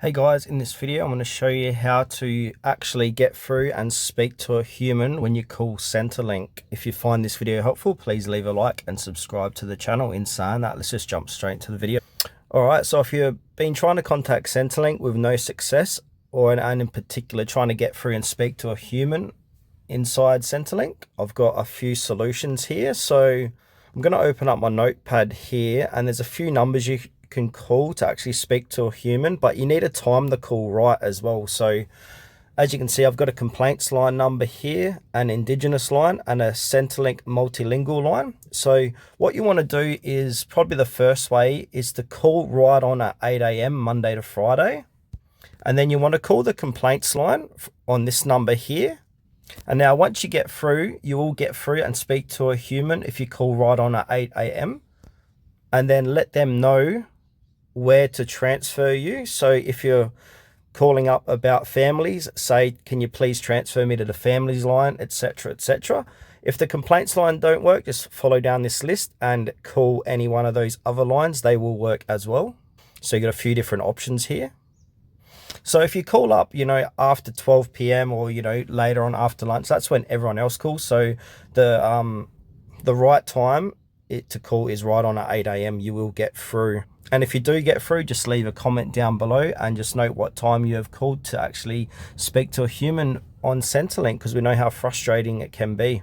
Hey guys, in this video I'm going to show you how to actually get through and speak to a human when you call Centrelink. If you find this video helpful, please leave a like and subscribe to the channel. In saying that, let's just jump straight into the video. Alright, so if you've been trying to contact Centrelink with no success, and in particular trying to get through and speak to a human inside Centrelink, I've got a few solutions here. So I'm going to open up my notepad here, and there's a few numbers you can call to actually speak to a human, but you need to time the call right as well. So as you can see, I've got a complaints line number here, an Indigenous line, and a Centrelink multilingual line. So what you want to do is, probably the first way is to call right on at 8 AM Monday to Friday, and then you want to call the complaints line on this number here. And now once you get through, you will get through and speak to a human if you call right on at 8 AM, and then let them know where to transfer you. So if you're calling up about families, say, can you please transfer me to the families line, etc., etc. If the complaints line don't work, just follow down this list and call any one of those other lines. They will work as well. So you got a few different options here. So if you call up, after 12 PM or, later on after lunch, that's when everyone else calls. So the right time to call is right on at 8 AM. You will get through. And if you do get through, just leave a comment down below and just note what time you have called to actually speak to a human on Centrelink, because we know how frustrating it can be.